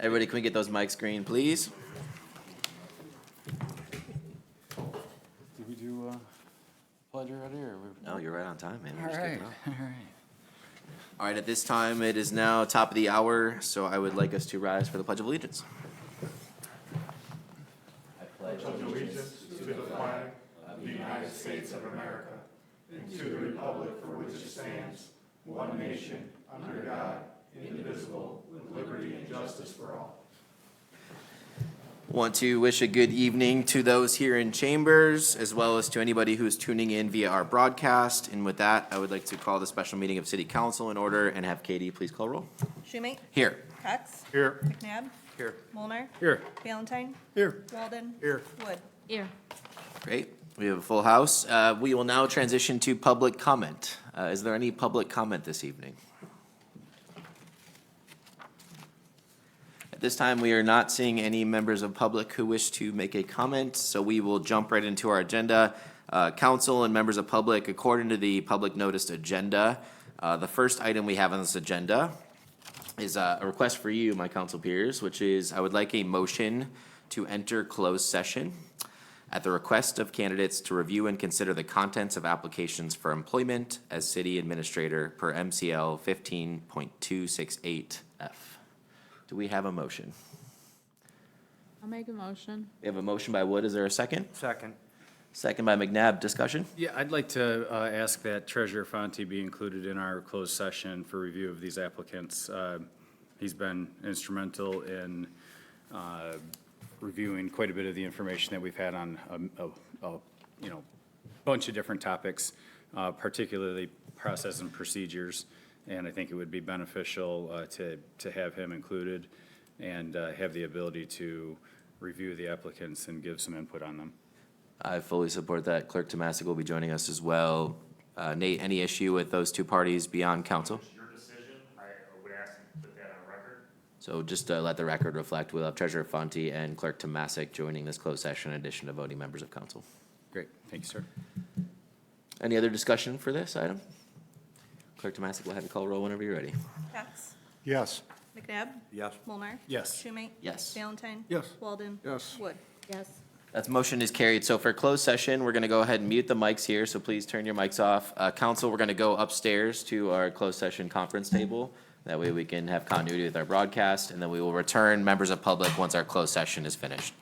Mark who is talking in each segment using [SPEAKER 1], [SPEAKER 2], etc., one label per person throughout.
[SPEAKER 1] Everybody, can we get those mics green, please?
[SPEAKER 2] Did we do pledge already, or?
[SPEAKER 1] No, you're right on time, man. We're
[SPEAKER 2] All
[SPEAKER 1] just
[SPEAKER 2] right,
[SPEAKER 1] kicking off.
[SPEAKER 2] all right.
[SPEAKER 1] All right, at this time, it is now top of the hour, so I would like us to rise for the Pledge of Allegiance. I pledge allegiance
[SPEAKER 3] to the flag of the United States of America and to the republic for which it stands, one nation, under God, indivisible, with liberty and justice for all.
[SPEAKER 1] Want to wish a good evening to those here in chambers, as well as to anybody who's tuning in via our broadcast. And with that, I would like to call the special meeting of City Council in order and have Katie please call roll.
[SPEAKER 4] Schumate?
[SPEAKER 1] Here.
[SPEAKER 4] Cox?
[SPEAKER 3] Here.
[SPEAKER 4] McNabb?
[SPEAKER 3] Here.
[SPEAKER 4] Mulner?
[SPEAKER 3] Here.
[SPEAKER 4] Valentine?
[SPEAKER 3] Here.
[SPEAKER 4] Walden?
[SPEAKER 3] Here.
[SPEAKER 4] Wood?
[SPEAKER 5] Here.
[SPEAKER 1] Great. We have a full house. We will now transition to public comment. Is there any public comment this evening? At this time, we are not seeing any members of public who wish to make a comment, so we will jump right into our agenda. Council and members of public, according to the public noticed agenda, the first item we have on this agenda is a request for you, my council peers, which is I would like a motion to enter closed session at the request of candidates to review and consider the contents of applications for employment as city administrator per MCL 15.268F. Do we have a motion?
[SPEAKER 5] I'll make a motion.
[SPEAKER 1] We have a motion by Wood. Is there a second?
[SPEAKER 3] Second.
[SPEAKER 1] Second by McNabb. Discussion?
[SPEAKER 2] Yeah, I'd like to ask that Treasurer Fonte be included in our closed session for review of these applicants. He's been instrumental in reviewing quite a bit of the information that we've had on bunch of different topics, particularly process and procedures. And I think it would be beneficial to have him included and have the ability to review the applicants and give some input on them.
[SPEAKER 1] I fully support that. Clerk Tomasic will be joining us as well. Nate, any issue with those two parties beyond council?
[SPEAKER 6] It's your decision. I would ask you to put that on record.
[SPEAKER 1] So just to let the record reflect, we'll have Treasurer Fonte and Clerk Tomasic joining this closed session in addition to voting members of council.
[SPEAKER 2] Great, thank you, sir.
[SPEAKER 1] Any other discussion for this item? Clerk Tomasic will have you call roll whenever you're ready.
[SPEAKER 4] Cox?
[SPEAKER 3] Yes.
[SPEAKER 4] McNabb?
[SPEAKER 3] Yes.
[SPEAKER 4] Mulner?
[SPEAKER 2] Yes.
[SPEAKER 4] Schumate?
[SPEAKER 1] Yes.
[SPEAKER 4] Valentine?
[SPEAKER 3] Yes.
[SPEAKER 4] Walden?
[SPEAKER 3] Yes.
[SPEAKER 4] Wood?
[SPEAKER 5] Yes.
[SPEAKER 1] That motion is carried. So for closed session, we're going to go ahead and mute the mics here, so please turn your mics off. Council, we're going to go upstairs to our closed session conference table. That way we can have continuity with our broadcast, and then we will return members of public once our closed session is finished.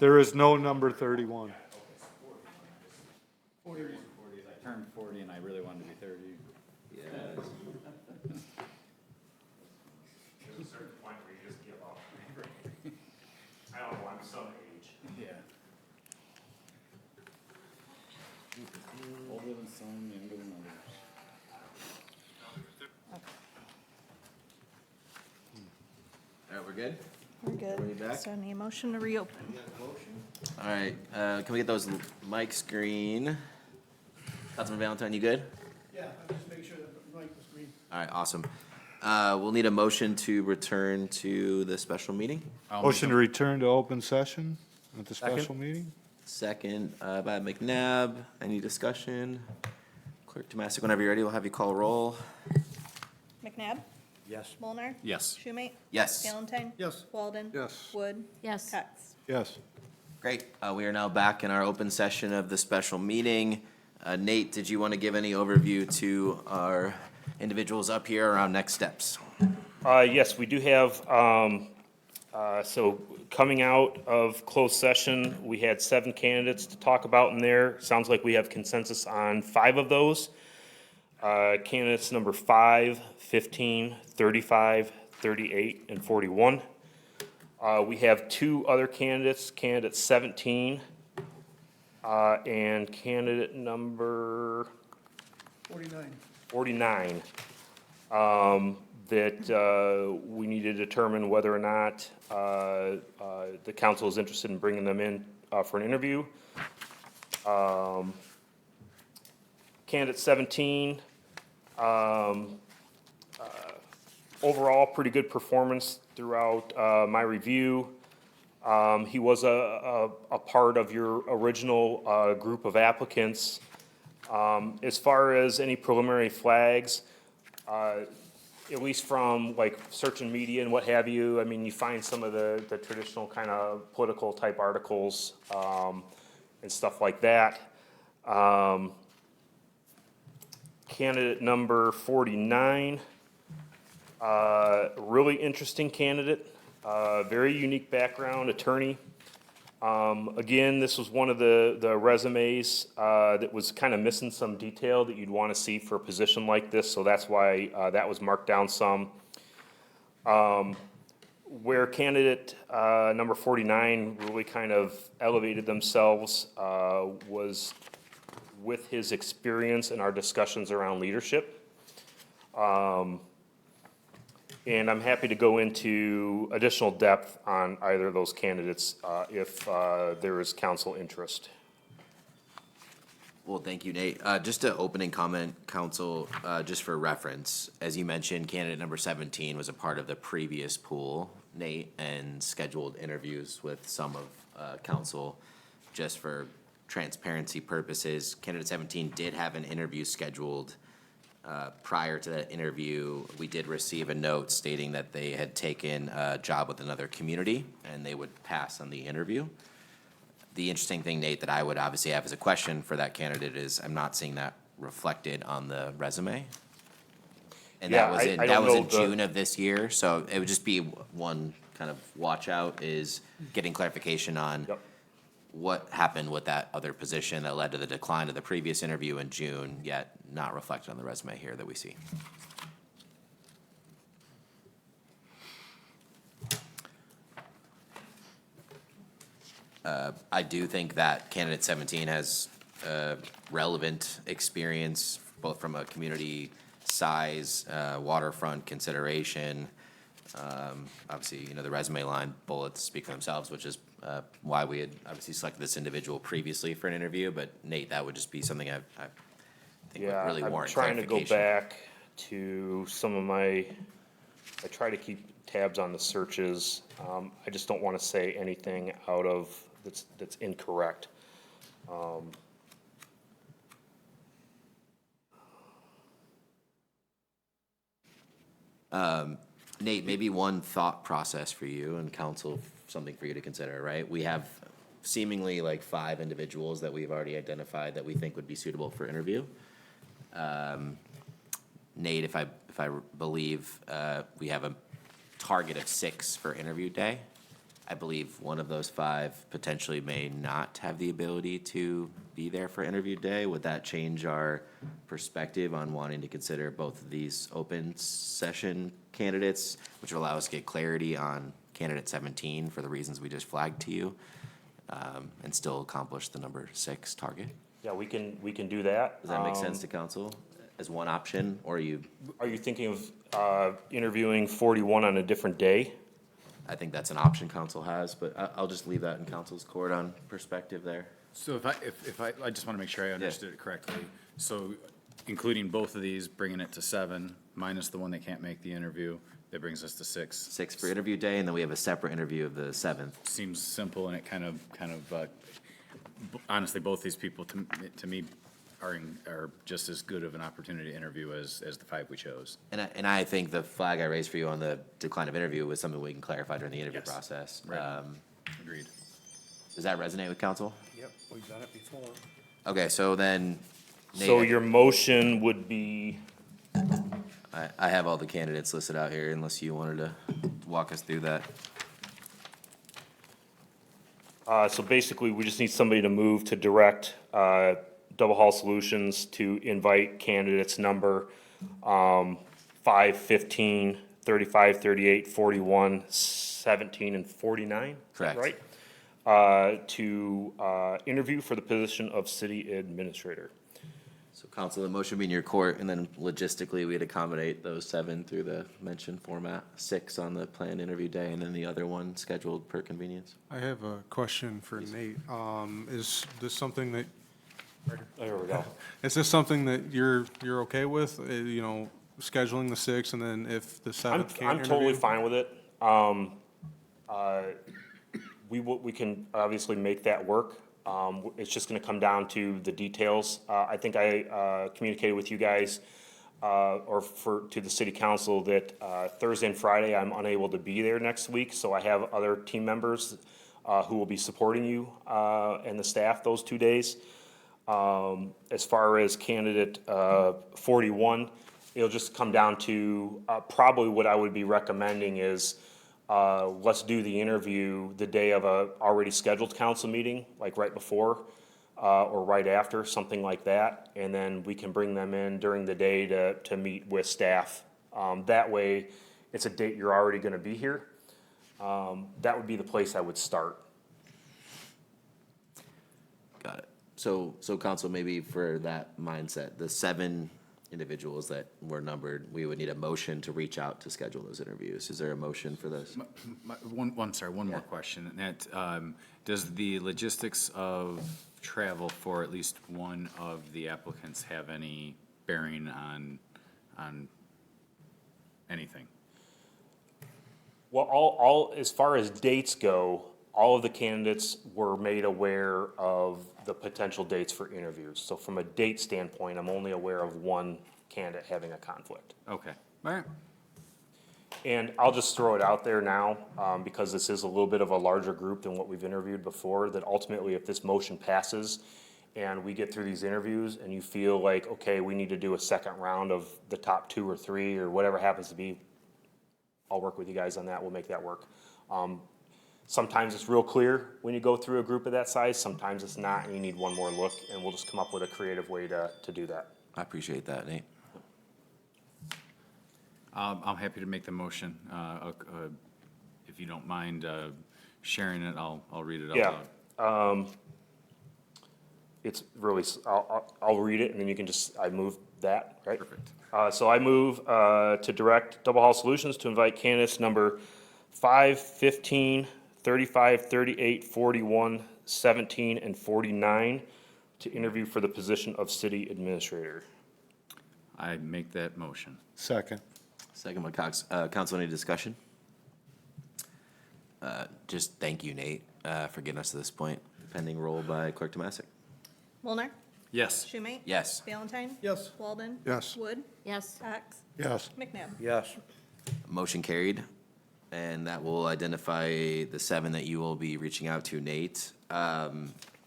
[SPEAKER 3] There is no number 31.
[SPEAKER 2] 40 is I turned 40 and I really wanted to be 30.
[SPEAKER 6] There's a certain point where you just give up. I don't know, I'm some age.
[SPEAKER 2] Yeah. Older than some, younger than others.
[SPEAKER 1] All right, we're good?
[SPEAKER 4] We're
[SPEAKER 1] Everybody
[SPEAKER 4] good.
[SPEAKER 1] back?
[SPEAKER 4] So I need a motion to reopen.
[SPEAKER 1] All right, can we get those mics green? Councilman Valentine, you good?
[SPEAKER 7] Yeah, I'll just make sure that the mic was green.
[SPEAKER 1] All right, awesome. We'll need a motion to return to the special meeting.
[SPEAKER 3] Motion to return to open session at the special meeting?
[SPEAKER 1] Second, by McNabb. Any discussion? Clerk Tomasic, whenever you're ready, we'll have you call roll.
[SPEAKER 4] McNabb?
[SPEAKER 3] Yes.
[SPEAKER 4] Molnar,
[SPEAKER 2] Yes.
[SPEAKER 4] Schumate?
[SPEAKER 1] Yes.
[SPEAKER 4] Valentine?
[SPEAKER 7] Yes.
[SPEAKER 4] Walden?
[SPEAKER 3] Yes.
[SPEAKER 4] Wood?
[SPEAKER 5] Yes.
[SPEAKER 4] Cox?
[SPEAKER 3] Yes.
[SPEAKER 1] Great. We are now back in our open session of the special meeting. Nate, did you want to give any overview to our individuals up here around next steps?
[SPEAKER 6] Yes, we do have, so coming out of closed session, we had 7 candidates to talk about in there. Sounds like we have consensus on 5 of those. Candidates number 5, 15, 35, 38, and 41. We have 2 other candidates, candidate 17, and candidate number 49, that we need to determine whether or not the council is interested in bringing them in for an interview. Candidate 17, overall, pretty good performance throughout my review. He was a part of your original group of applicants. As far as any preliminary flags, at least from like searching media and what have you, I mean, you find some of the traditional kind of political type articles and stuff like that. Candidate number 49, really interesting candidate, very unique background, attorney. Again, this was one of the resumes that was kind of missing some detail that you'd want to see for a position like this, so that's why that was marked down some. Where candidate number 49 really kind of elevated themselves was with his experience in our discussions around leadership. And I'm happy to go into additional depth on either of those candidates if there is council interest.
[SPEAKER 1] Well, thank you, Nate. Just an opening comment, council, just for reference. As you mentioned, candidate number 17 was a part of the previous pool, Nate, and scheduled interviews with some of council. Just for transparency purposes, candidate 17 did have an interview scheduled. Prior to that interview, we did receive a note stating that they had taken a job with another community and they would pass on the interview. The interesting thing, Nate, that I would obviously have as a question for that candidate is I'm not seeing that reflected on the resume. And
[SPEAKER 6] Yeah,
[SPEAKER 1] that was in,
[SPEAKER 6] I
[SPEAKER 1] that
[SPEAKER 6] don't
[SPEAKER 1] was
[SPEAKER 6] know
[SPEAKER 1] in
[SPEAKER 6] the-
[SPEAKER 1] June of this year, so it would just be one kind of watch out is getting clarification on
[SPEAKER 6] Yep.
[SPEAKER 1] what happened with that other position that led to the decline of the previous interview in June, yet not reflected on the resume here that we see. I do think that candidate 17 has relevant experience, both from a community size, waterfront consideration. Obviously, you know, the resume line bullets speak for themselves, which is why we had obviously selected this individual previously for an interview, but Nate, that would just be something I think would
[SPEAKER 6] Yeah,
[SPEAKER 1] really
[SPEAKER 6] I'm
[SPEAKER 1] warrant
[SPEAKER 6] trying to go
[SPEAKER 1] clarification.
[SPEAKER 6] back to some of my, I try to keep tabs on the searches. I just don't want to say anything out of, that's incorrect.
[SPEAKER 1] Nate, maybe one thought process for you and council, something for you to consider, right? We have seemingly like 5 individuals that we've already identified that we think would be suitable for interview. Nate, if I believe, we have a target of 6 for interview day. I believe one of those 5 potentially may not have the ability to be there for interview day. Would that change our perspective on wanting to consider both of these open session candidates, which will allow us to get clarity on candidate 17 for the reasons we just flagged to you, and still accomplish the number 6 target?
[SPEAKER 6] Yeah, we can do that.
[SPEAKER 1] Does that make sense to council as one option, or
[SPEAKER 6] Are you thinking of interviewing 41 on a different day?
[SPEAKER 1] I think that's an option council has, but I'll just leave that in council's court on perspective there.
[SPEAKER 2] So if I just want to make sure I understood it correctly. So including both of these, bringing it to 7, minus the one that can't make the interview, that brings us to 6.
[SPEAKER 1] 6 for interview day, and then we have a separate interview of the 7th.
[SPEAKER 2] Seems simple, and it kind of, honestly, both these people to me are just as good of an opportunity to interview as the 5 we chose.
[SPEAKER 1] And I think the flag I raised for you on the decline of interview was something we can clarify during the interview
[SPEAKER 2] Yes.
[SPEAKER 1] process.
[SPEAKER 2] Right. Agreed.
[SPEAKER 1] Does that resonate with council?
[SPEAKER 7] Yep, we've done it before.
[SPEAKER 1] Okay, so then,
[SPEAKER 6] So
[SPEAKER 1] Nate,
[SPEAKER 6] your motion would be,
[SPEAKER 1] I have all the candidates listed out here, unless you wanted to walk us through that.
[SPEAKER 6] so basically, we just need somebody to move to direct Double Hall Solutions to invite candidates number 5, 15, 35, 38, 41, 17, and 49?
[SPEAKER 1] Correct.
[SPEAKER 6] Right? To interview for the position of city administrator.
[SPEAKER 1] So council, the motion be in your court, and then logistically, we'd accommodate those 7 through the mentioned format, 6 on the planned interview day, and then the other one scheduled per convenience.
[SPEAKER 8] I have a question for Nate. Is this something that,
[SPEAKER 6] There we go.
[SPEAKER 8] is this something that you're okay with? You know, scheduling the 6 and then if the 7th can't
[SPEAKER 6] I'm totally
[SPEAKER 8] interview?
[SPEAKER 6] fine with it. We can obviously make that work. It's just gonna come down to the details. I think I communicated with you guys, to the city council that Thursday and Friday, I'm unable to be there next week, so I have other team members who will be supporting you and the staff those 2 days. As far as candidate 41, it'll just come down to, probably what I would be recommending is, let's do the interview the day of a already scheduled council meeting, like right before, or right after, something like that. And then we can bring them in during the day to meet with staff. That way, it's a date you're already gonna be here. That would be the place I would start.
[SPEAKER 1] Got it. So council, maybe for that mindset, the 7 individuals that were numbered, we would need a motion to reach out to schedule those interviews. Is there a motion for this?
[SPEAKER 2] One more question. And that, does the logistics of travel for at least one of the applicants have any bearing on anything?
[SPEAKER 6] Well, all, as far as dates go, all of the candidates were made aware of the potential dates for interviews. So from a date standpoint, I'm only aware of one candidate having a conflict.
[SPEAKER 2] Okay, all right.
[SPEAKER 6] And I'll just throw it out there now, because this is a little bit of a larger group than what we've interviewed before, that ultimately if this motion passes and we get through these interviews and you feel like, okay, we need to do a second round of the top 2 or 3 or whatever happens to be, I'll work with you guys on that. We'll make that work. Sometimes it's real clear when you go through a group of that size. Sometimes it's not, and you need one more look, and we'll just come up with a creative way to do that.
[SPEAKER 1] I appreciate that, Nate.
[SPEAKER 2] I'm happy to make the motion. If you don't mind sharing it, I'll read it out loud.
[SPEAKER 6] It's really, I'll read it, and then you can just, I move that, right?
[SPEAKER 2] Perfect.
[SPEAKER 6] So I move to direct Double Hall Solutions to invite candidates number 5, 15, 35, 38, 41, 17, and 49 to interview for the position of city administrator.
[SPEAKER 2] I make that motion.
[SPEAKER 8] Second.
[SPEAKER 1] Second by Cox. Council, any discussion? Just thank you, Nate, for getting us to this point. Pending roll by Clerk Tomasic.
[SPEAKER 4] Mulner?
[SPEAKER 2] Yes.
[SPEAKER 4] Schumate?
[SPEAKER 1] Yes.
[SPEAKER 4] Valentine?
[SPEAKER 7] Yes.
[SPEAKER 4] Walden?
[SPEAKER 8] Yes.
[SPEAKER 4] Wood?
[SPEAKER 5] Yes.
[SPEAKER 4] Cox?
[SPEAKER 8] Yes.
[SPEAKER 4] McNabb?
[SPEAKER 7] Yes.
[SPEAKER 1] Motion carried. And that will identify the 7 that you will be reaching out to, Nate.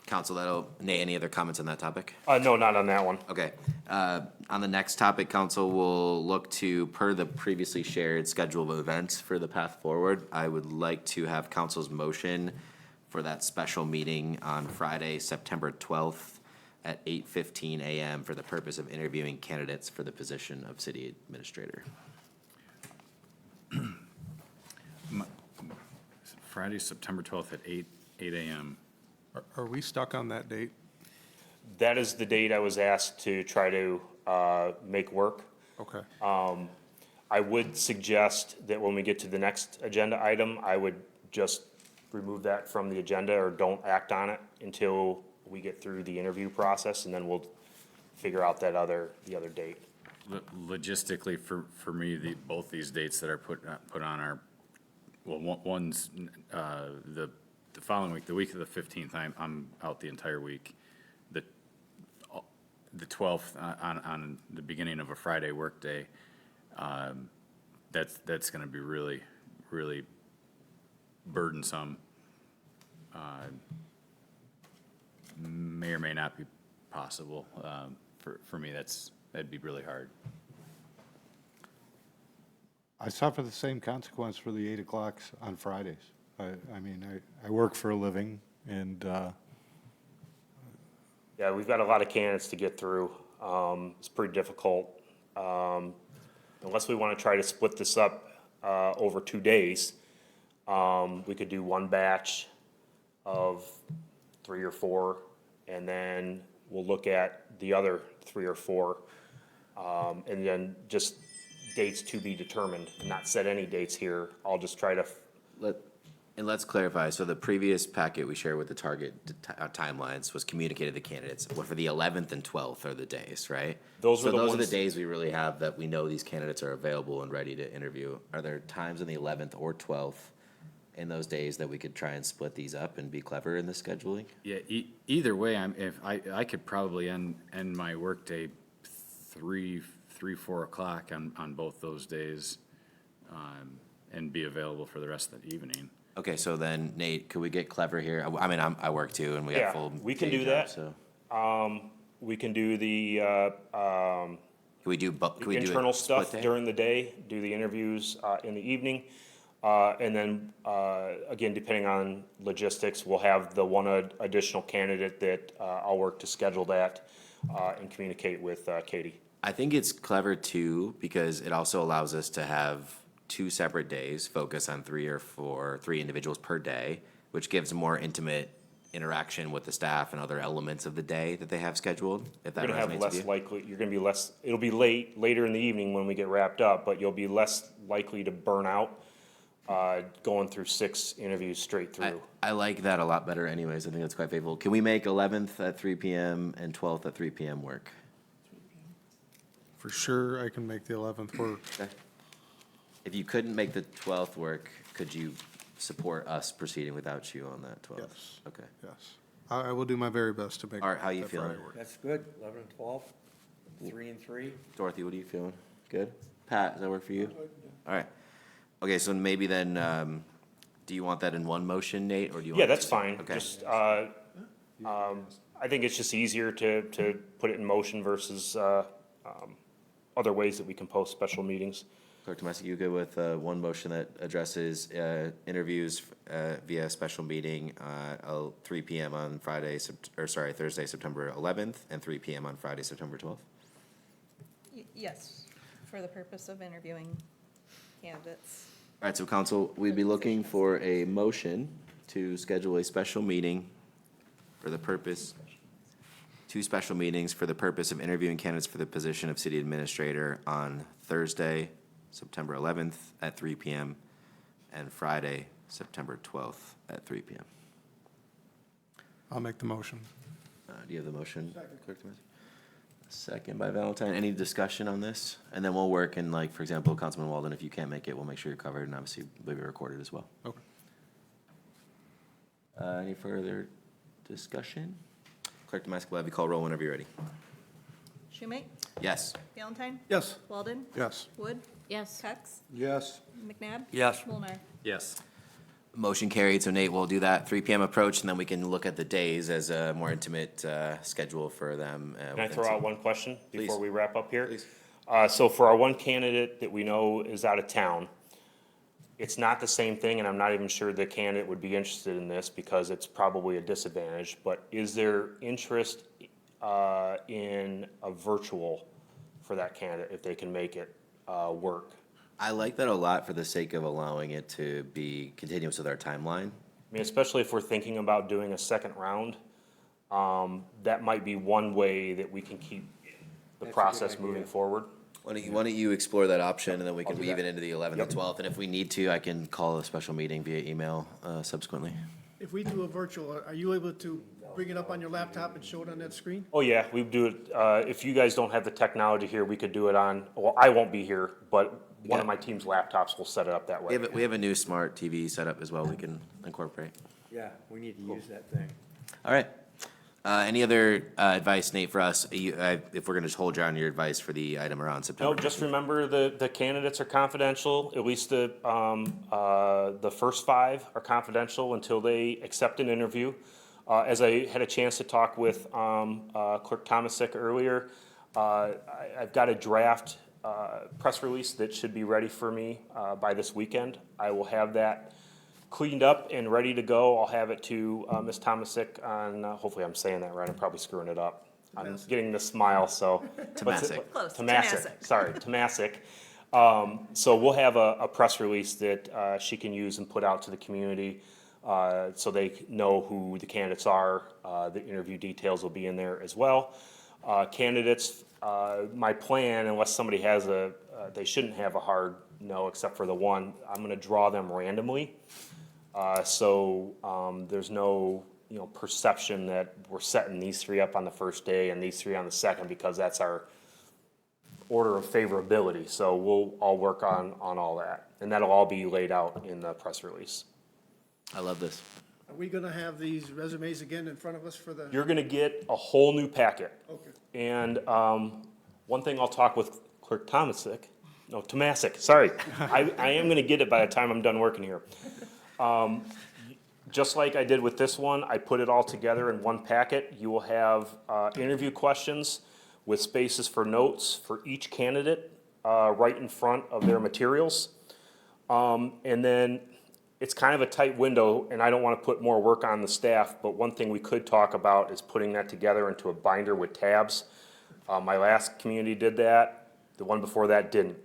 [SPEAKER 1] Council, Nate, any other comments on that topic?
[SPEAKER 6] No, not on that one.
[SPEAKER 1] Okay, on the next topic, council will look to, per the previously shared schedule of events for the path forward, I would like to have council's motion for that special meeting on Friday, September 12th at 8:15 a.m. for the purpose of interviewing candidates for the position of city administrator.
[SPEAKER 2] Friday, September 12th at 8 a.m.
[SPEAKER 8] Are we stuck on that date?
[SPEAKER 6] That is the date I was asked to try to make work.
[SPEAKER 8] Okay.
[SPEAKER 6] I would suggest that when we get to the next agenda item, I would just remove that from the agenda or don't act on it until we get through the interview process, and then we'll figure out the other date.
[SPEAKER 2] Logistically, for me, both these dates that are put on are, well, one's, the following week, the week of the 15th, I'm out the entire week. The 12th, on the beginning of a Friday workday, that's gonna be really, really burdensome. May or may not be possible. For me, that'd be really hard.
[SPEAKER 9] I suffer the same consequence for the 8 o'clocks on Fridays. I mean, I work for a living, and
[SPEAKER 6] Yeah, we've got a lot of candidates to get through. It's pretty difficult. Unless we want to try to split this up over 2 days, we could do one batch of 3 or 4, and then we'll look at the other 3 or 4, and then just dates to be determined, not set any dates here. I'll just try to,
[SPEAKER 1] Let's clarify, so the previous packet we shared with the target timelines was communicated to candidates, what, for the 11th and 12th are the days, right?
[SPEAKER 6] Those were the
[SPEAKER 1] So those are the
[SPEAKER 6] ones-
[SPEAKER 1] days we really have that we know these candidates are available and ready to interview. Are there times on the 11th or 12th in those days that we could try and split these up and be clever in the scheduling?
[SPEAKER 2] Yeah, either way, if I could probably end my workday 4 o'clock on both those days, and be available for the rest of the evening.
[SPEAKER 1] Okay, so then Nate, could we get clever here? I mean, I work too and we
[SPEAKER 6] Yeah,
[SPEAKER 1] got full.
[SPEAKER 6] we can
[SPEAKER 1] day
[SPEAKER 6] do
[SPEAKER 1] jobs,
[SPEAKER 6] that.
[SPEAKER 1] So,
[SPEAKER 6] we can do the
[SPEAKER 1] can we do, can we do
[SPEAKER 6] internal
[SPEAKER 1] a split
[SPEAKER 6] stuff
[SPEAKER 1] day?
[SPEAKER 6] during the day, do the interviews in the evening. And then, again, depending on logistics, we'll have the one additional candidate that I'll work to schedule that and communicate with Katie.
[SPEAKER 1] I think it's clever too, because it also allows us to have 2 separate days, focus on 3 or 4, 3 individuals per day, which gives more intimate interaction with the staff and other elements of the day that they have scheduled, if that
[SPEAKER 6] You're gonna have
[SPEAKER 1] resonates with
[SPEAKER 6] less
[SPEAKER 1] you.
[SPEAKER 6] likely, you're gonna be less, it'll be later in the evening when we get wrapped up, but you'll be less likely to burn out going through 6 interviews straight through.
[SPEAKER 1] I like that a lot better anyways. I think that's quite favorable. Can we make 11th at 3 PM and 12th at 3 PM work?
[SPEAKER 8] For sure, I can make the 11th work.
[SPEAKER 1] Okay. If you couldn't make the 12th work, could you support us proceeding without you on that 12th?
[SPEAKER 8] Yes.
[SPEAKER 1] Okay.
[SPEAKER 8] Yes. I will do my very best to make.
[SPEAKER 1] Art, how you
[SPEAKER 8] that
[SPEAKER 1] feeling?
[SPEAKER 8] Friday work.
[SPEAKER 3] That's good, 11 and 12, 3 and 3.
[SPEAKER 1] Dorothy, what are you feeling? Good? Pat, does that work for you? All right. Okay, so maybe then, do you want that in one motion, Nate, or do you want?
[SPEAKER 6] Yeah,
[SPEAKER 1] it
[SPEAKER 6] that's
[SPEAKER 1] just-
[SPEAKER 6] fine,
[SPEAKER 1] Okay.
[SPEAKER 6] just, I think it's just easier to put it in motion versus other ways that we can post special meetings.
[SPEAKER 1] Clerk Tomasic, you good with one motion that addresses interviews via special meeting 3 PM on Friday, Thursday, September 11th, and 3 PM on Friday, September 12th?
[SPEAKER 4] Yes, for the purpose of interviewing candidates.
[SPEAKER 1] All right, so council, we'd be looking for a motion to schedule a special meeting for the purpose, 2 special meetings for the purpose of interviewing candidates for the position of city administrator on Thursday, September 11th at 3 PM, and Friday, September 12th at 3 PM.
[SPEAKER 8] I'll make the motion.
[SPEAKER 1] Do you have the motion, Clerk Tomasic? Second by Valentine. Any discussion on this? And then we'll work in, like, for example, Councilman Walden, if you can't make it, we'll make sure you're covered, and obviously we'll be recorded as well.
[SPEAKER 8] Okay.
[SPEAKER 1] Any further discussion? Clerk Tomasic will have you call roll whenever you're ready.
[SPEAKER 4] Schumate?
[SPEAKER 1] Yes.
[SPEAKER 4] Valentine?
[SPEAKER 7] Yes.
[SPEAKER 4] Walden?
[SPEAKER 8] Yes.
[SPEAKER 4] Wood?
[SPEAKER 5] Yes.
[SPEAKER 4] Cox?
[SPEAKER 9] yes.
[SPEAKER 4] McNabb?
[SPEAKER 3] Yes.
[SPEAKER 4] Mulnar?
[SPEAKER 2] Yes.
[SPEAKER 1] Motion carried, so Nate will do that 3 PM approach, and then we can look at the days as a more intimate schedule for them.
[SPEAKER 6] Can I throw out one question before
[SPEAKER 1] Please.
[SPEAKER 6] we wrap up here?
[SPEAKER 1] Please.
[SPEAKER 6] So for our one candidate that we know is out of town, it's not the same thing, and I'm not even sure the candidate would be interested in this because it's probably a disadvantage, but is there interest in a virtual for that candidate if they can make it work?
[SPEAKER 1] I like that a lot for the sake of allowing it to be continuous with our timeline.
[SPEAKER 6] I mean, especially if we're thinking about doing a second round, that might be one way that we can keep the process moving forward.
[SPEAKER 1] Why don't you explore that option, and then we can weave it into the 11th and 12th, and if we need to, I can call a special meeting via email subsequently.
[SPEAKER 7] If we do a virtual, are you able to bring it up on your laptop and show it on that screen?
[SPEAKER 6] Oh, yeah, we do it, if you guys don't have the technology here, we could do it on, well, I won't be here, but one of my team's laptops will set it up that way.
[SPEAKER 1] We have a new smart TV setup as well we can incorporate.
[SPEAKER 3] Yeah, we need to use that thing.
[SPEAKER 1] All right. Any other advice, Nate, for us, if we're gonna just hold you on your advice for the item around September?
[SPEAKER 6] No, just remember the candidates are confidential, at least the first 5 are confidential until they accept an interview. As I had a chance to talk with Clerk Tomasic earlier, I've got a draft press release that should be ready for me by this weekend. I will have that cleaned up and ready to go. I'll have it to Ms. Tomasic on, hopefully I'm saying that right, I'm probably screwing it up. I'm getting the smile, so.
[SPEAKER 1] Tomasic.
[SPEAKER 4] Close,
[SPEAKER 6] Tomasic,
[SPEAKER 4] Tomasic.
[SPEAKER 6] sorry, Tomasic. So we'll have a press release that she can use and put out to the community so they know who the candidates are. The interview details will be in there as well. Candidates, my plan, unless somebody has they shouldn't have a hard no except for the one, I'm gonna draw them randomly. So there's no, perception that we're setting these 3 up on the first day and these 3 on the second, because that's our order of favorability. So we'll all work on all that, and that'll all be laid out in the press release.
[SPEAKER 1] I love this.
[SPEAKER 7] Are we gonna have these resumes again in front of us for the?
[SPEAKER 6] You're gonna get a whole new packet.
[SPEAKER 7] Okay.
[SPEAKER 6] And one thing I'll talk with Clerk Tomasic, sorry. I am gonna get it by the time I'm done working here. Just like I did with this one, I put it all together in one packet. You will have interview questions with spaces for notes for each candidate right in front of their materials. And then it's kind of a tight window, and I don't want to put more work on the staff, but one thing we could talk about is putting that together into a binder with tabs. My last community did that. The one before that didn't.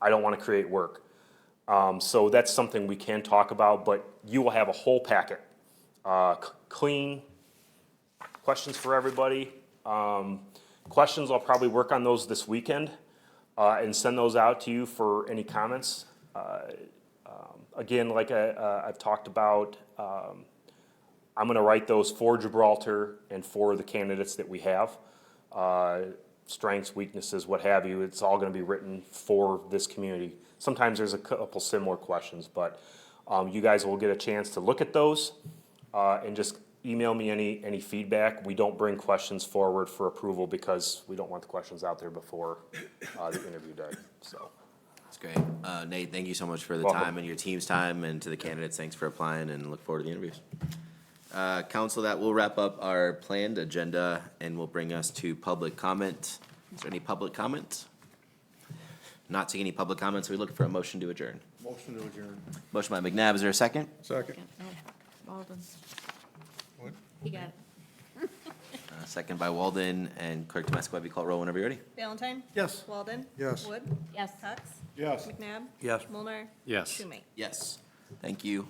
[SPEAKER 6] I don't want to create work. So that's something we can talk about, but you will have a whole packet. Clean, questions for everybody. Questions, I'll probably work on those this weekend and send those out to you for any comments. Again, like I've talked about, I'm gonna write those for Gibraltar and for the candidates that we have. Strengths, weaknesses, what have you, it's all gonna be written for this community. Sometimes there's a couple similar questions, but you guys will get a chance to look at those and just email me any feedback. We don't bring questions forward for approval because we don't want the questions out there before the interview day, so.
[SPEAKER 1] That's great. Nate, thank you so much for the
[SPEAKER 6] Welcome.
[SPEAKER 1] time and your team's time, and to the candidates, thanks for applying, and look forward to the interviews. Council, that will wrap up our planned agenda and will bring us to public comment. Is there any public comment? Not seeing any public comments, we look for a motion to adjourn.
[SPEAKER 3] Motion to adjourn.
[SPEAKER 1] Motion by McNabb, is there a second?
[SPEAKER 8] Second.
[SPEAKER 5] No, Walden.
[SPEAKER 8] What?
[SPEAKER 5] He got it.
[SPEAKER 1] Second by Walden, and Clerk Tomasic, have you call roll whenever you're ready?
[SPEAKER 4] Valentine?
[SPEAKER 7] Yes.
[SPEAKER 4] Walden?
[SPEAKER 8] Yes.
[SPEAKER 4] Wood?
[SPEAKER 5] Yes.
[SPEAKER 4] Cox?
[SPEAKER 3] Yes.
[SPEAKER 4] McNabb?
[SPEAKER 3] Yes.
[SPEAKER 4] Mulnar?
[SPEAKER 2] Yes.
[SPEAKER 4] Schumate?
[SPEAKER 1] Yes. Thank you.